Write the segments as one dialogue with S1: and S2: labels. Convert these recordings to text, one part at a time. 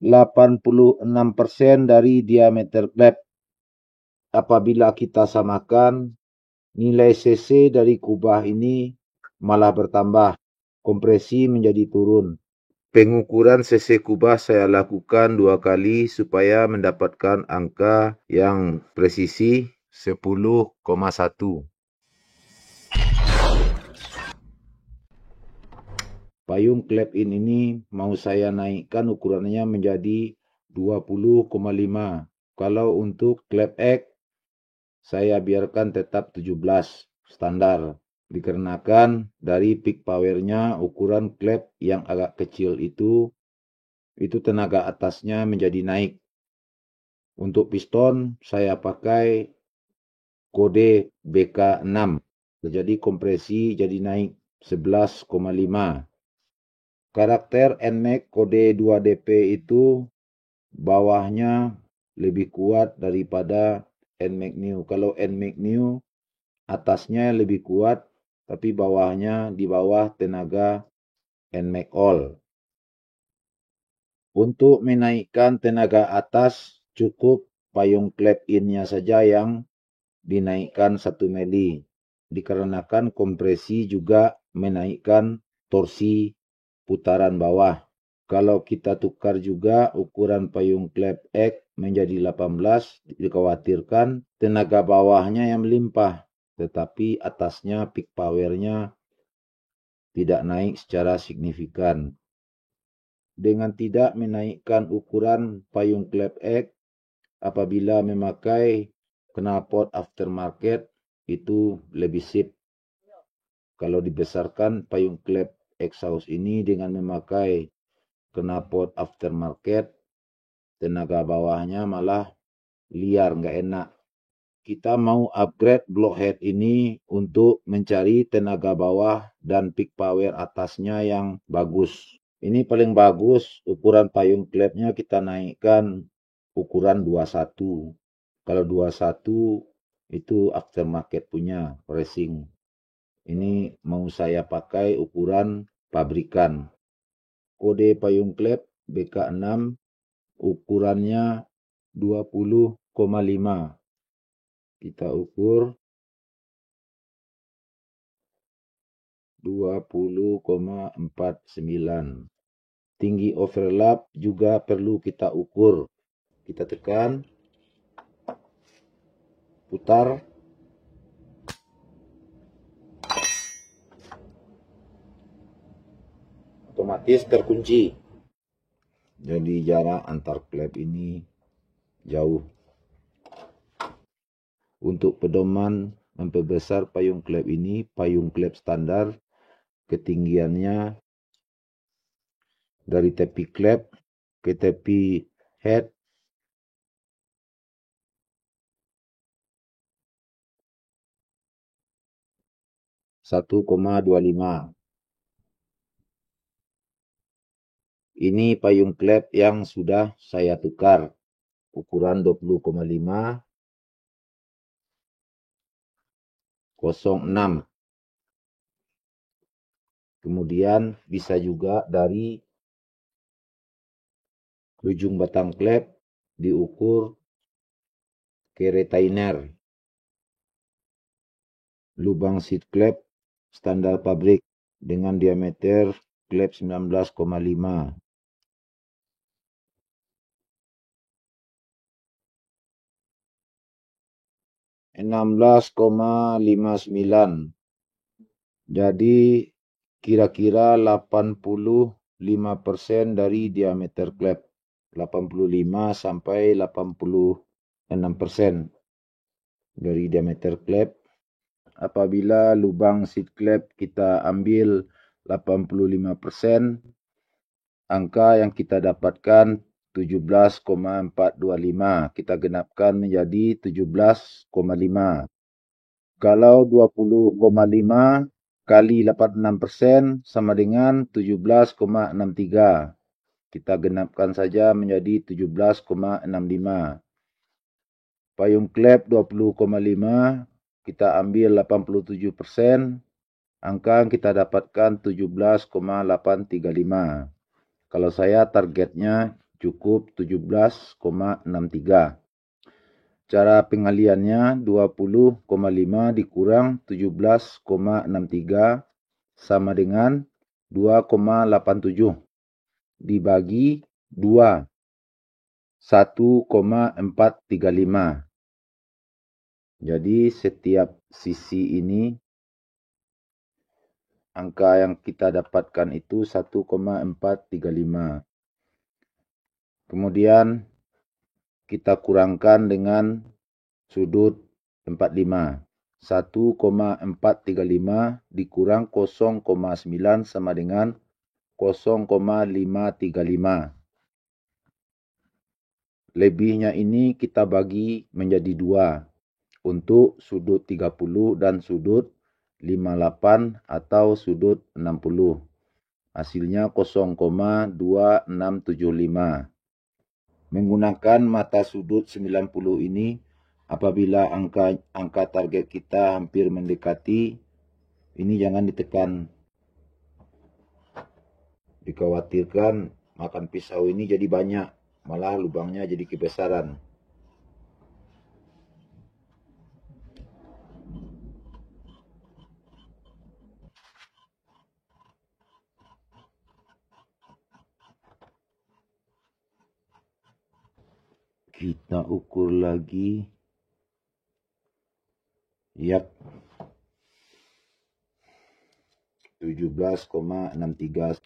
S1: 86% dari diameter klep. Apabila kita samakan, nilai cc dari kubah ini malah bertambah. Kompresi menjadi turun. Pengukuran cc kubah saya lakukan 2 kali supaya mendapatkan angka yang presisi 10,1. Payung klep ini mau saya naikkan ukurannya menjadi 20,5. Kalau untuk klep X, saya biarkan tetap 17 standar. Dikarenakan dari peak powernya ukuran klep yang agak kecil itu tenaga atasnya menjadi naik. Untuk piston saya pakai kode BK6. Jadi kompresi jadi naik 11,5. Karakter NMAX kode 2DP itu bawahnya lebih kuat daripada NMAX New. Kalau NMAX New atasnya lebih kuat, tapi bawahnya di bawah tenaga NMAX All. Untuk menaikkan tenaga atas, cukup payung klep in-nya saja yang dinaikkan 1 mili. Dikarenakan kompresi juga menaikkan torsi putaran bawah. Kalau kita tukar juga ukuran payung klep X menjadi 18, dikhawatirkan tenaga bawahnya yang melimpah, tetapi atasnya peak powernya tidak naik secara signifikan. Dengan tidak menaikkan ukuran payung klep X, apabila memakai knalpot aftermarket itu lebih sip. Kalau dibesarkan payung klep exhaust ini dengan memakai knalpot aftermarket, tenaga bawahnya malah liar, nggak enak. Kita mau upgrade blockhead ini untuk mencari tenaga bawah dan peak power atasnya yang bagus. Ini paling bagus, ukuran payung klepnya kita naikkan ukuran 21. Kalau 21 itu aftermarket punya racing. Ini mau saya pakai ukuran pabrikan. Kode payung klep BK6 ukurannya 20,5. Kita ukur 20,49. Tinggi overlap juga perlu kita ukur. Kita tekan, putar, otomatis terkunci. Jadi jarak antar klep ini jauh. Untuk pedoman memperbesar payung klep ini, payung klep standar ketinggiannya dari tepi klep ke tepi head 1,25. Ini payung klep yang sudah saya tukar. Ukuran 20,5 06. Kemudian bisa juga dari ujung batang klep diukur ke retainer. Lubang seat klep standar pabrik dengan diameter klep 19,5. ,59. Jadi kira-kira 85% dari diameter klep. 85 sampai 86% dari diameter klep. Apabila lubang seat klep kita ambil 85%, angka yang kita dapatkan 17,425. Kita genapkan menjadi 17,5. Kalau 20,5 kali 86% sama dengan 17,63. Kita genapkan saja menjadi 17,65. Payung klep 20,5 kita ambil 87%. Angka yang kita dapatkan 17,835. Kalau saya targetnya cukup 17,63. Cara pengaliannya 20,5 dikurang 17,63 sama dengan 2,87 dibagi 2, 1,435. Jadi setiap sisi ini angka yang kita dapatkan itu 1,435. Kemudian kita kurangkan dengan sudut 45. 1,435 dikurang 0,9 sama dengan 0,535. Lebihnya ini kita bagi menjadi 2 untuk sudut 30 dan sudut 58 atau sudut 60. Hasilnya 0,2675. Menggunakan mata sudut 90 ini, apabila angka target kita hampir mendekati, ini jangan ditekan. Dikhawatirkan makan pisau ini jadi banyak, malah lubangnya jadi kebesaran. Kita ukur lagi. Yap. 17,63.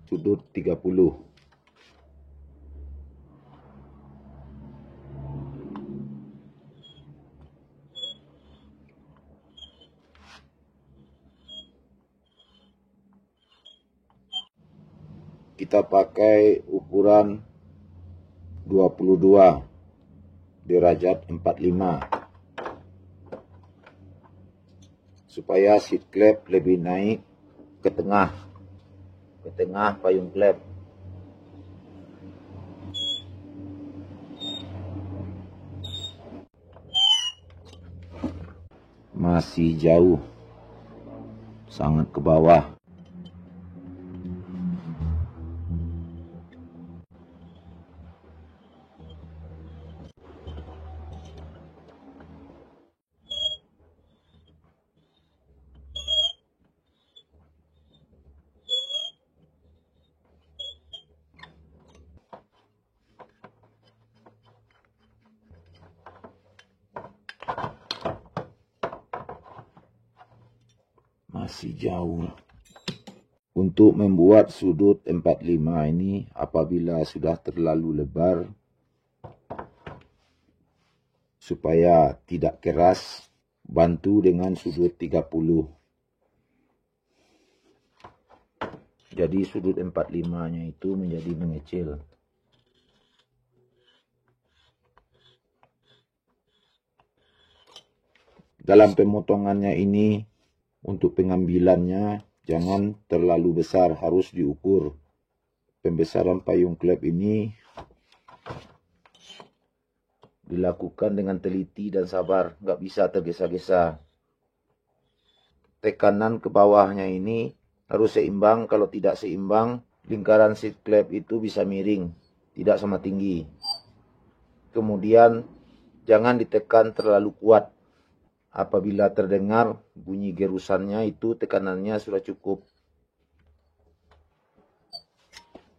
S1: Sudut 30. Kita pakai ukuran 22 derajat 45 supaya seat clamp lebih naik ke tengah payung clamp. Masih jauh, sangat ke bawah. Masih jauh. Untuk membuat sudut 45 ini, apabila sudah terlalu lebar, supaya tidak keras, bantu dengan sudut 30. Jadi sudut 45-nya itu menjadi mengecil. Dalam pemotongannya ini, untuk pengambilannya jangan terlalu besar, harus diukur. Pembesaran payung clamp ini dilakukan dengan teliti dan sabar, nggak bisa tergesa-gesa. Tekanan ke bawahnya ini harus seimbang. Kalau tidak seimbang, lingkaran seat clamp itu bisa miring, tidak sama tinggi. Kemudian jangan ditekan terlalu kuat. Apabila terdengar bunyi gerusannya, itu tekanannya sudah cukup.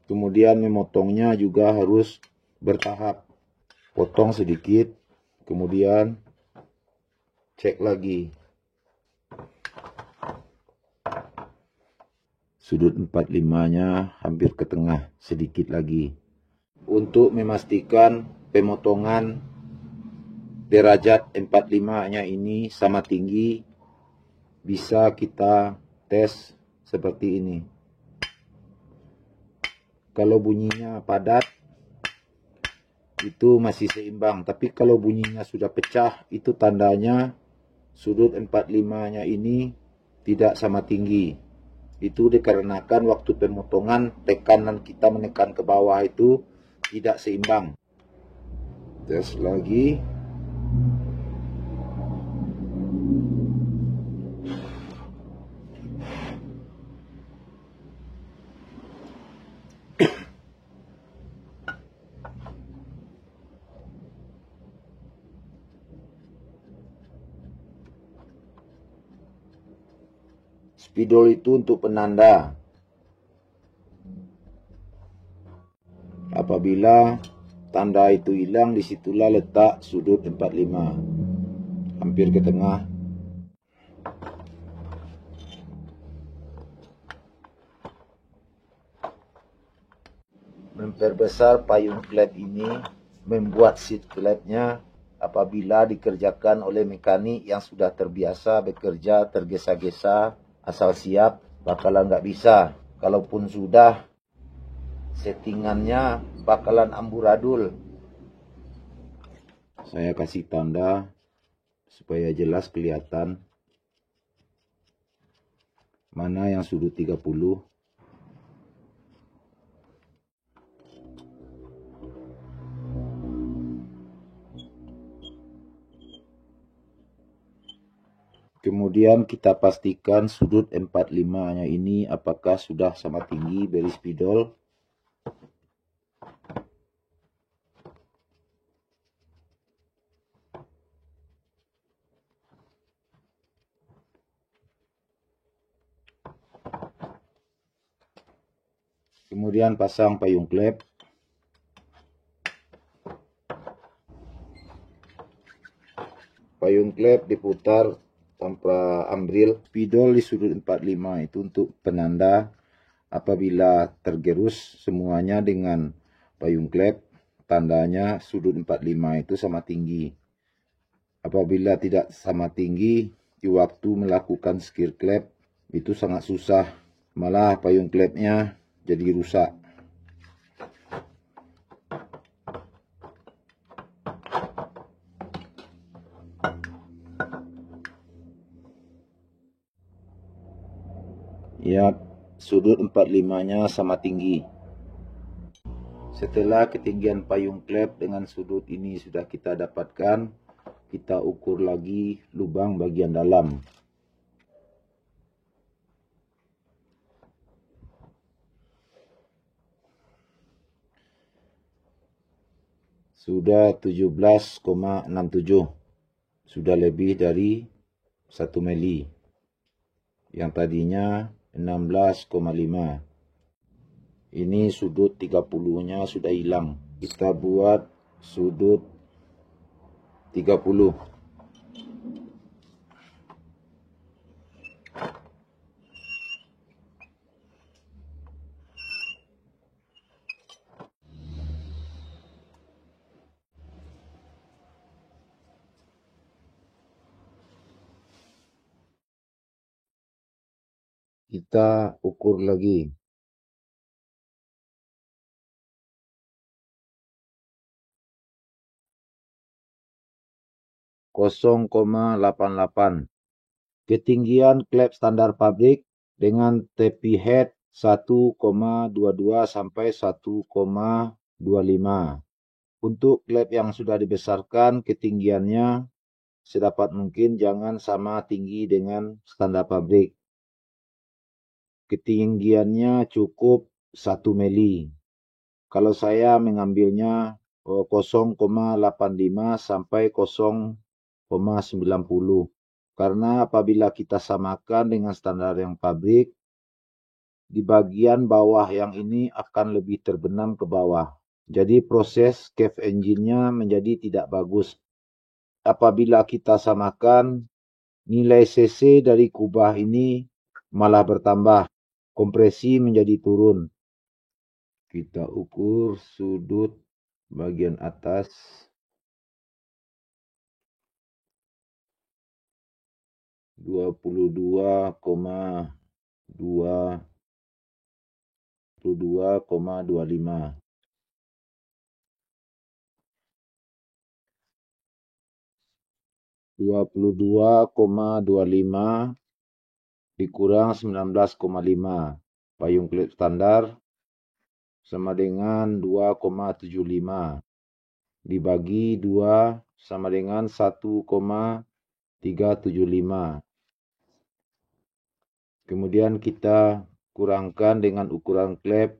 S1: Kemudian memotongnya juga harus bertahap. Potong sedikit, kemudian cek lagi. Sudut 45-nya hampir ke tengah, sedikit lagi. Untuk memastikan pemotongan derajat 45-nya ini sama tinggi, bisa kita tes seperti ini. Kalau bunyinya padat, itu masih seimbang. Tapi kalau bunyinya sudah pecah, itu tandanya sudut 45-nya ini tidak sama tinggi. Itu dikarenakan waktu pemotongan tekanan kita menekan ke bawah itu tidak seimbang. Tes lagi. Spidol itu untuk penanda. Apabila tanda itu hilang, disitulah letak sudut 45. Hampir ke tengah. Memperbesar payung klep ini, membuat seat klepnya apabila dikerjakan oleh mekanik yang sudah terbiasa bekerja tergesa-gesa, asal siap, bakalan nggak bisa. Kalaupun sudah, settingannya bakalan amburadul. Saya kasih tanda supaya jelas kelihatan mana yang sudut 30. Kemudian kita pastikan sudut 45-nya ini apakah sudah sama tinggi beri spidol. Kemudian pasang payung klep. Payung klep diputar tanpa ambril. Spidol di sudut 45 itu untuk penanda apabila tergerus semuanya dengan payung klep, tandanya sudut 45 itu sama tinggi. Apabila tidak sama tinggi, di waktu melakukan skir klep itu sangat susah, malah payung klepnya jadi rusak. Ya, sudut 45-nya sama tinggi. Setelah ketinggian payung klep dengan sudut ini sudah kita dapatkan, kita ukur lagi lubang bagian dalam. Sudah 17,67. Sudah lebih dari 1 mili. Yang tadinya 16,5. Ini sudut 30-nya sudah hilang. Kita buat sudut 30. Kita ukur lagi. (0,88). Ketinggian klep standar pabrik dengan tepi head 1,22 sampai 1,25. Untuk klep yang sudah dibesarkan, ketinggiannya sedapat mungkin jangan sama tinggi dengan standar pabrik. Ketinggiannya cukup 1 mili. Kalau saya mengambilnya 0,85 sampai 0,90. Karena apabila kita samakan dengan standar yang pabrik, di bagian bawah yang ini akan lebih terbenam ke bawah. Jadi proses cave engine-nya menjadi tidak bagus. Apabila kita samakan, nilai cc dari kubah ini malah bertambah. Kompresi menjadi turun. Kita ukur sudut bagian atas. Dua puluh dua koma dua lima. Dua puluh dua koma dua lima dikurang 19,5. Payung klip standar sama dengan 2,75. Dibagi 2 sama dengan 1,375. Kemudian kita kurangkan dengan ukuran klep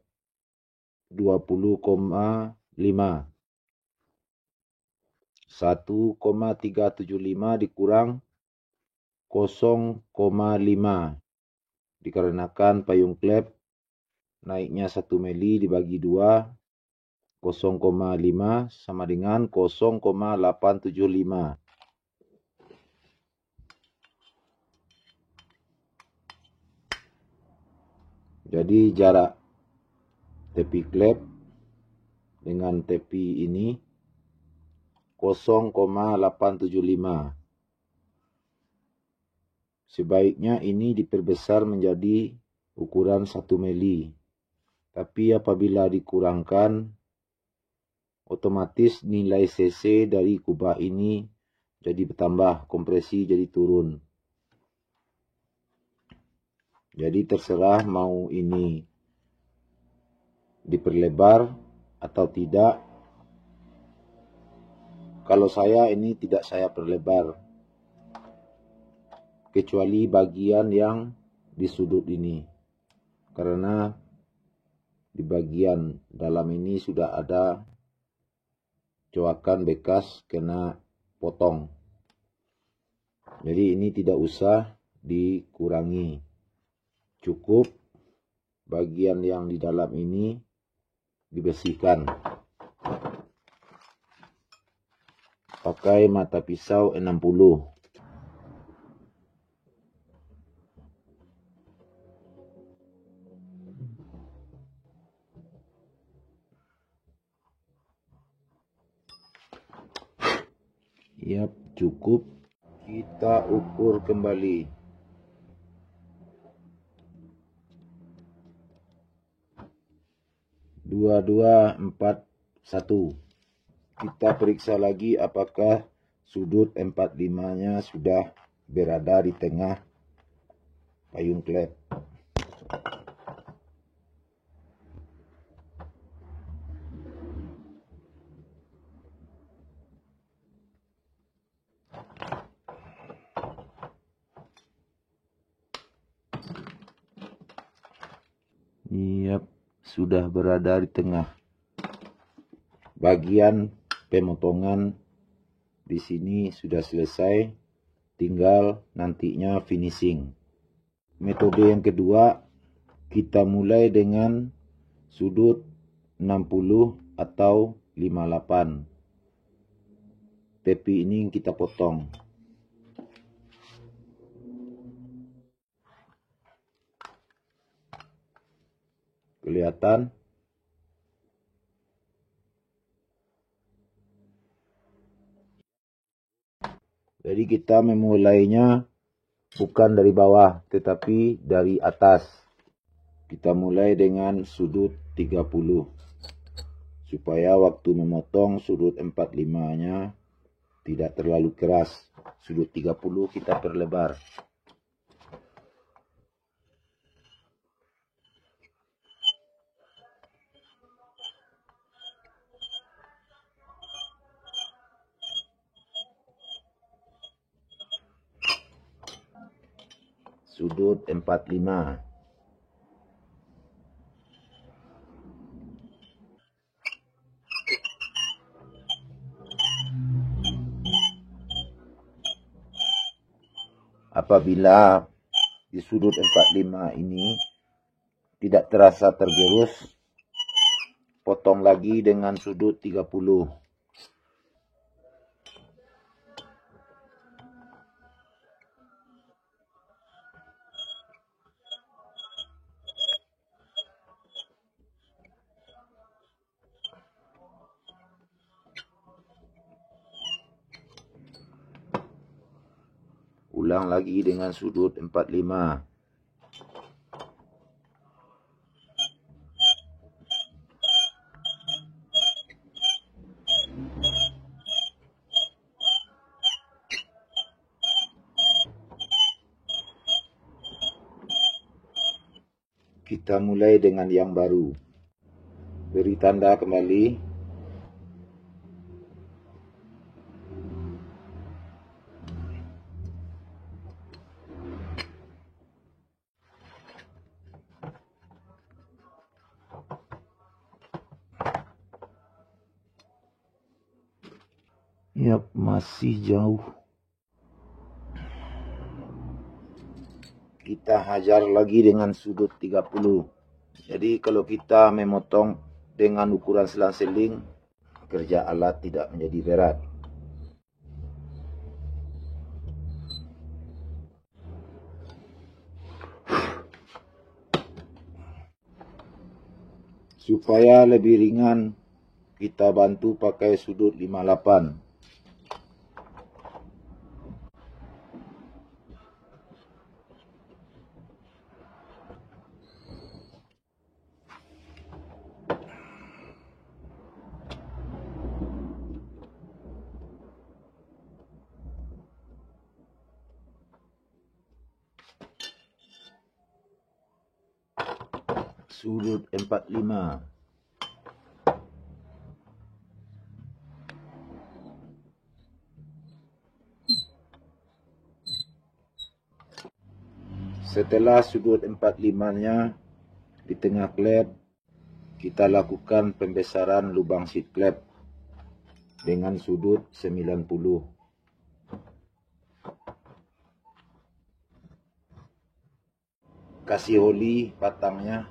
S1: 20,5. 1,375 dikurang 0,5. dikarenakan payung klep naiknya 1 mili dibagi 2, 0,5 sama dengan 0,875. Jadi jarak tepi klep dengan tepi ini 0,875. Sebaiknya ini diperbesar menjadi ukuran 1 mili. Tapi apabila dikurangkan, otomatis nilai cc dari kubah ini jadi bertambah, kompresi jadi turun. Jadi terserah mau ini diperlebar atau tidak. Kalau saya ini tidak saya perlebar, kecuali bagian yang di sudut ini. Karena di bagian dalam ini sudah ada coakan bekas kena potong. Jadi ini tidak usah dikurangi. Cukup bagian yang di dalam ini dibersihkan. Pakai mata pisau 60. Yap, cukup. Kita ukur kembali. Dua, 4, 1. Kita periksa lagi apakah sudut 45-nya sudah berada di tengah payung klep. Yap, sudah berada di tengah. Bagian pemotongan di sini sudah selesai, tinggal nantinya finishing. Metode yang kedua, kita mulai dengan sudut 60 atau 58. Tepi ini kita potong. Kelihatan? Jadi kita memulainya bukan dari bawah, tetapi dari atas. Kita mulai dengan sudut 30. Supaya waktu memotong sudut 45-nya tidak terlalu keras. Sudut 30 kita perlebar. Sudut 45. Apabila di sudut 45 ini tidak terasa tergerus, potong lagi dengan sudut 30. Ulang lagi dengan sudut 45. Kita mulai dengan yang baru. Beri tanda kembali. Yap, masih jauh. kita hajar lagi dengan sudut 30. Jadi kalau kita memotong dengan ukuran selang-seling, kerja alat tidak menjadi berat. Supaya lebih ringan, kita bantu pakai sudut 58. Sudut 45. Setelah sudut 45-nya di tengah klep, kita lakukan pembesaran lubang seat klep dengan sudut 90. Kasih oli batangnya.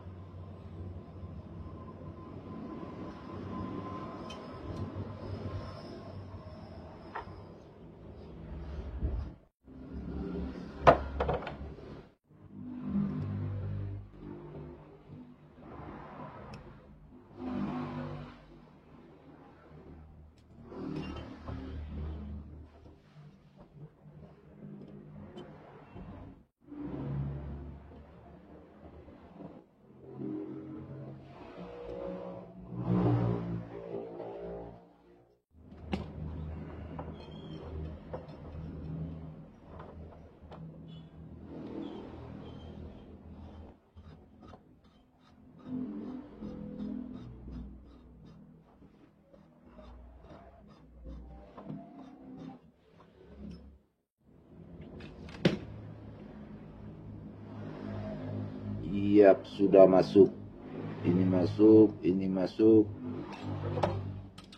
S1: Yap, sudah masuk. Ini masuk, ini masuk.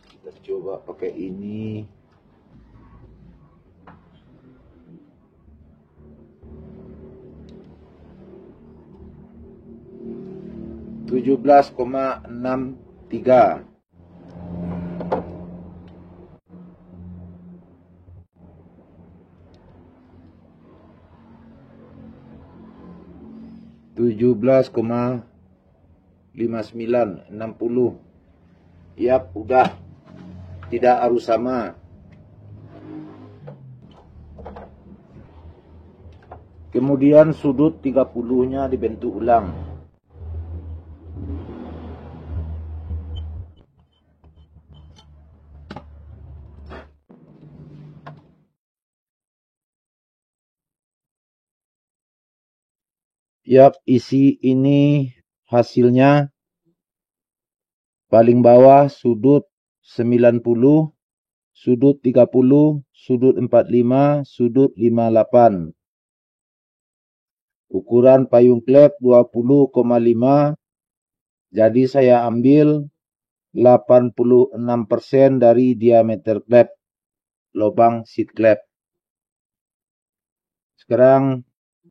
S1: Kita coba pakai ini. (17,63). (17,59) 60. Yap, udah. Tidak harus sama. Kemudian sudut 30-nya dibentuk ulang. Yap, isi ini hasilnya. Paling bawah sudut 90, sudut 30, sudut 45, sudut 58. Ukuran payung klep 20,5. Jadi saya ambil 86% dari diameter klep lubang seat klep. Sekarang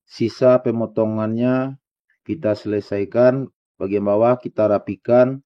S1: sisa pemotongannya kita selesaikan. Bagian bawah kita rapikan.